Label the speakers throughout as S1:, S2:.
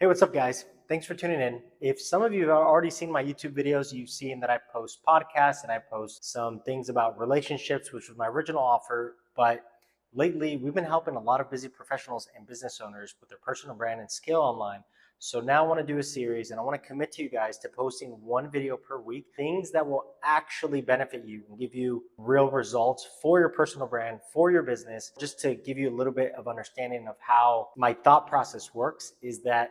S1: Hey, what's up, guys? Thanks for tuning in. If some of you have already seen my YouTube videos, you've seen that I post podcasts and I post some things about relationships, which was my original offer. But lately, we've been helping a lot of busy professionals and business owners with their personal brand and scale online. So now I want to do a series and I want to commit to you guys to posting one video per week, things that will actually benefit you and give you real results for your personal brand, for your business. Just to give you a little bit of understanding of how my thought process works is that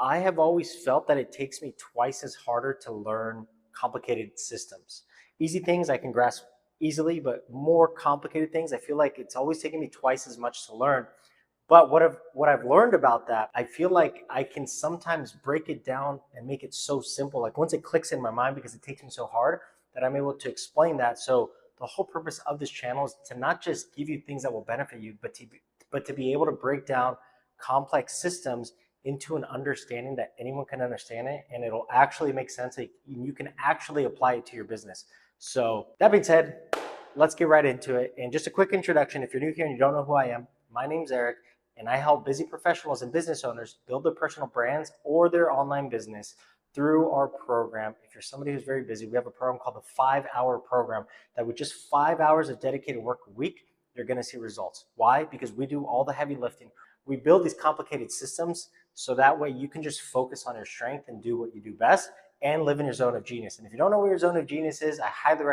S1: I have always felt that it takes me twice as harder to learn complicated systems. Easy things I can grasp easily, but more complicated things, I feel like it's always taking me twice as much to learn. But what I've learned about that, I feel like I can sometimes break it down and make it so simple. Like once it clicks in my mind because it takes me so hard that I'm able to explain that. So the whole purpose of this channel is to not just give you things that will benefit you, but to be able to break down complex systems into an understanding that anyone can understand it and it'll actually make sense and you can actually apply it to your business. So that being said, let's get right into it. And just a quick introduction, if you're new here and you don't know who I am, my name's Eric and I help busy professionals and business owners build their personal brands or their online business through our program. If you're somebody who's very busy, we have a program called the 5-Hour Program that with just 5 hours of dedicated work a week, you're going to see results. Why? Because we do all the heavy lifting. We build these complicated systems so that way you can just focus on your strength and do what you do best and live in your zone of genius. And if you don't know what your zone of genius is, I highly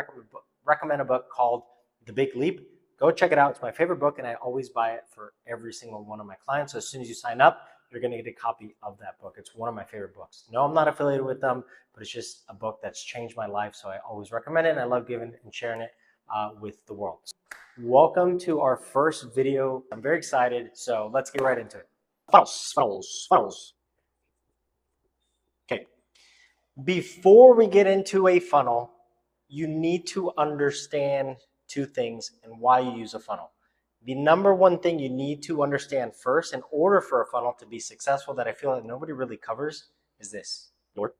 S1: recommend a book called The Big Leap. Go check it out. It's my favorite book and I always buy it for every single one of my clients. So as soon as you sign up, you're going to get a copy of that book. It's one of my favorite books. No, I'm not affiliated with them, but it's just a book that's changed my life. So I always recommend it and I love giving and sharing it with the world. Welcome to our first video. I'm very excited. So let's get right into it. Funnels. Okay. Before we get into a funnel, you need to understand two things and why you use a funnel. The number one thing you need to understand first in order for a funnel to be successful that I feel that nobody really covers is this. You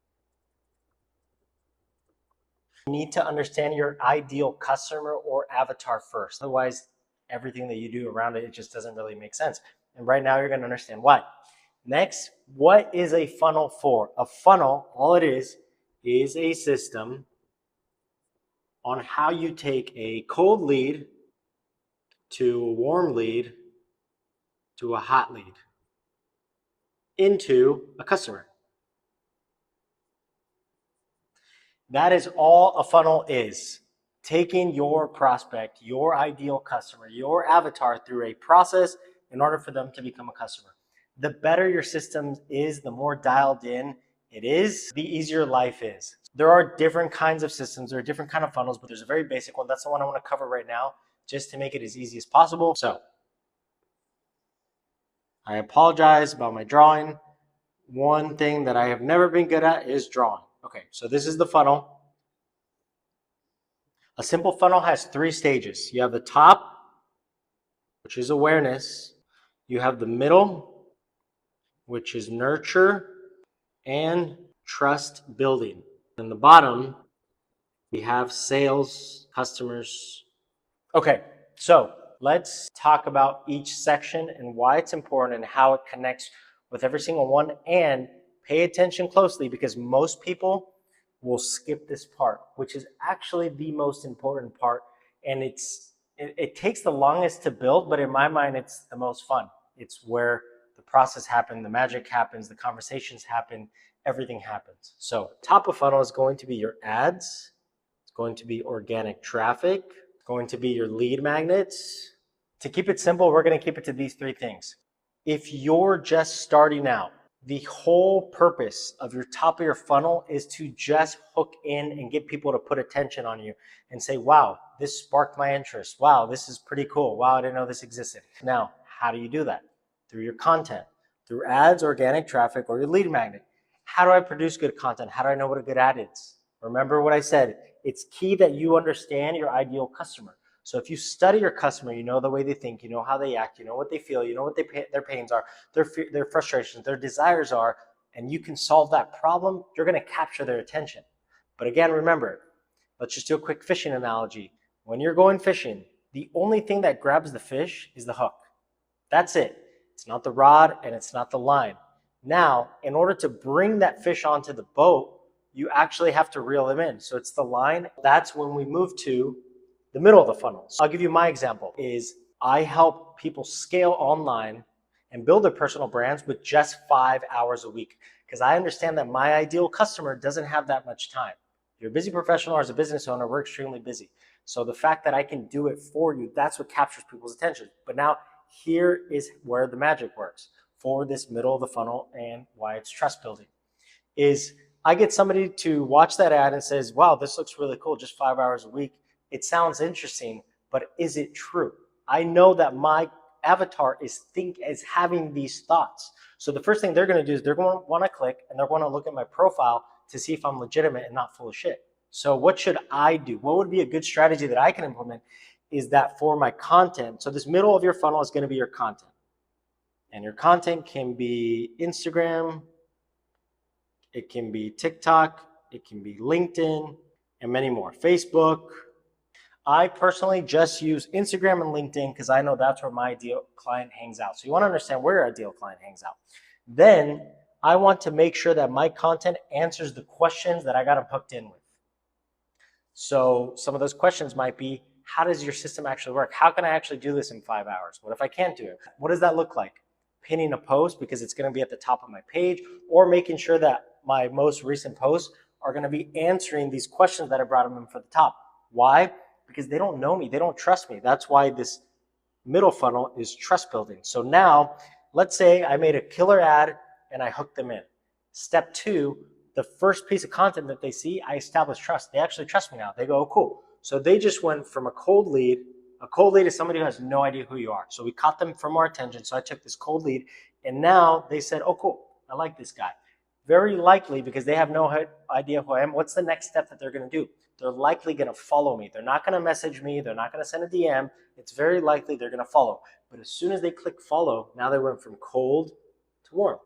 S1: need to understand your ideal customer or avatar first. Otherwise, everything that you do around it, it just doesn't really make sense. And right now you're going to understand why. Next, what is a funnel for? A funnel, all it is a system on how you take a cold lead to a warm lead to a hot lead into a customer. That is all a funnel is. Taking your prospect, your ideal customer, your avatar through a process in order for them to become a customer. The better your system is, the more dialed in it is, the easier life is. There are different kinds of systems, there are different kind of funnels, but there's a very basic one. That's the one I want to cover right now, just to make it as easy as possible. So, I apologize about my drawing. One thing that I have never been good at is drawing. Okay, so this is the funnel. A simple funnel has 3 stages. You have the top, which is awareness. You have the middle, which is nurture and trust building. In the bottom, we have sales, customers. Okay, so let's talk about each section and why it's important and how it connects with every single one. And pay attention closely because most people will skip this part, which is actually the most important part. And it takes the longest to build, but in my mind, it's the most fun. It's where the process happens, the magic happens, the conversations happen, everything happens. So top of funnel is going to be your ads. It's going to be organic traffic. It's going to be your lead magnets. To keep it simple, we're going to keep it to these 3 things. If you're just starting out, the whole purpose of your top of your funnel is to just hook in and get people to put attention on you and say, wow, this sparked my interest. Wow, this is pretty cool. Wow, I didn't know this existed. Now, how do you do that? Through your content, through ads, organic traffic, or your lead magnet. How do I produce good content? How do I know what a good ad is? Remember what I said. It's key that you understand your ideal customer. So if you study your customer, you know the way they think, you know how they act, you know what they feel, you know what their pains are, their frustrations, their desires are, and you can solve that problem, you're going to capture their attention. But again, remember, let's just do a quick fishing analogy. When you're going fishing, the only thing that grabs the fish is the hook. That's it. It's not the rod and it's not the line. Now, in order to bring that fish onto the boat, you actually have to reel them in. So it's the line. That's when we move to the middle of the funnel. So I'll give you my example is I help people scale online and build their personal brands with just 5 hours a week. Because I understand that my ideal customer doesn't have that much time. If you're a busy professional or as a business owner, we're extremely busy. So the fact that I can do it for you, that's what captures people's attention. But now here is where the magic works for this middle of the funnel and why it's trust building is I get somebody to watch that ad and says, wow, this looks really cool, just 5 hours a week. It sounds interesting, but is it true? I know that my avatar is having these thoughts. So the first thing they're going to do is they're going to want to click and they're going to look at my profile to see if I'm legitimate and not full of shit. So what should I do? What would be a good strategy that I can implement is that for my content, so this middle of your funnel is going to be your content. And your content can be Instagram, it can be TikTok, it can be LinkedIn, and many more. Facebook. I personally just use Instagram and LinkedIn because I know that's where my ideal client hangs out. So you want to understand where your ideal client hangs out. Then I want to make sure that my content answers the questions that I got them hooked in with. So some of those questions might be, how does your system actually work? How can I actually do this in 5 hours? What if I can't do it? What does that look like? Pinning a post because it's going to be at the top of my page, or making sure that my most recent posts are going to be answering these questions that I brought them in for the top. Why? Because they don't know me. They don't trust me. That's why this middle funnel is trust building. So now, let's say I made a killer ad and I hooked them in. Step 2, the first piece of content that they see, I establish trust. They actually trust me now. They go, oh, cool. So they just went from a cold lead. A cold lead is somebody who has no idea who you are. So we caught them from our attention. So I took this cold lead and now they said, oh, cool. I like this guy. Very likely, because they have no idea who I am, what's the next step that they're going to do? They're likely going to follow me. They're not going to message me. They're not going to send a DM. It's very likely they're going to follow. But as soon as they click follow, now they went from cold to warm.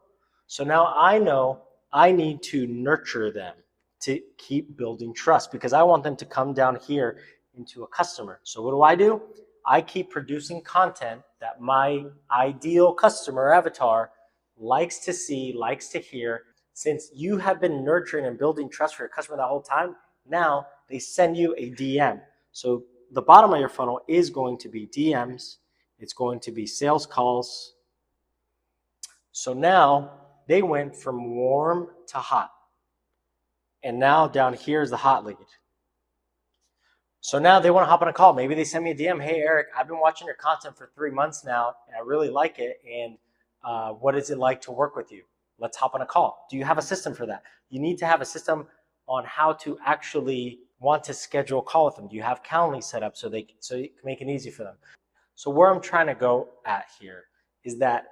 S1: So now I know I need to nurture them to keep building trust because I want them to come down here into a customer. So what do? I keep producing content that my ideal customer avatar likes to see, likes to hear. Since you have been nurturing and building trust for your customer that whole time, now they send you a DM. So the bottom of your funnel is going to be DMs. It's going to be sales calls. So now they went from warm to hot. And now down here is the hot lead. So now they want to hop on a call. Maybe they send me a DM. Hey, Eric, I've been watching your content for 3 months now, and I really like it. And what is it like to work with you? Let's hop on a call. Do you have a system for that? You need to have a system on how to actually want to schedule a call with them. Do you have Calendly set up so you can make it easy for them? So where I'm trying to go at here is that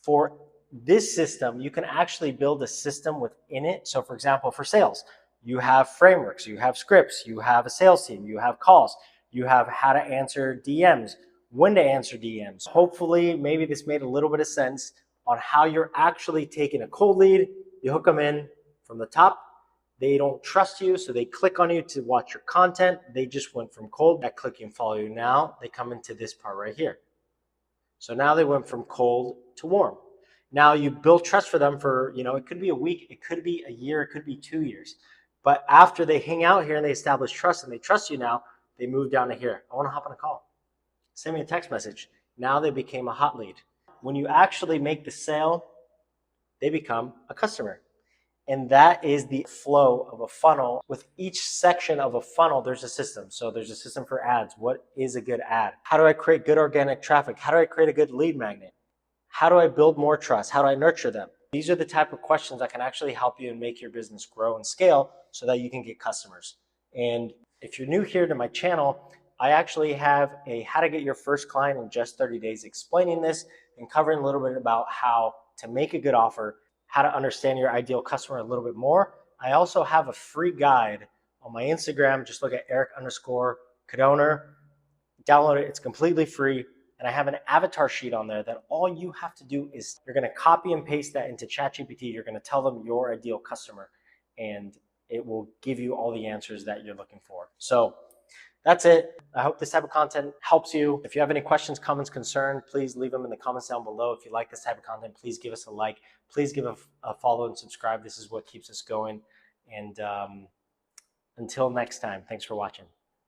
S1: for this system, you can actually build a system within it. So for example, for sales, you have frameworks, you have scripts, you have a sales team, you have calls, you have how to answer DMs, when to answer DMs. Hopefully, maybe this made a little bit of sense on how you're actually taking a cold lead, you hook them in from the top, they don't trust you, so they click on you to watch your content. They just went from cold, that click and follow you. Now they come into this part right here. So now they went from cold to warm. Now you build trust for them for, it could be a week, it could be a year, it could be 2 years. But after they hang out here and they establish trust and they trust you now, they move down to here. I want to hop on a call. Send me a text message. Now they became a hot lead. When you actually make the sale, they become a customer. And that is the flow of a funnel. With each section of a funnel, there's a system. So there's a system for ads. What is a good ad? How do I create good organic traffic? How do I create a good lead magnet? How do I build more trust? How do I nurture them? These are the type of questions that can actually help you and make your business grow and scale so that you can get customers. And if you're new here to my channel, I actually have a how to get your first client in just 30 days explaining this and covering a little bit about how to make a good offer, how to understand your ideal customer a little bit more. I also have a free guide on my Instagram. Just look at Eric_Cadonor. Download it. It's completely free. And I have an avatar sheet on there that all you have to do is you're going to copy and paste that into ChatGPT. You're going to tell them your ideal customer, and it will give you all the answers that you're looking for. So that's it. I hope this type of content helps you. If you have any questions, comments, concerns, please leave them in the comments down below. If you like this type of content, please give us a like. Please give a follow and subscribe. This is what keeps us going. And until next time, thanks for watching.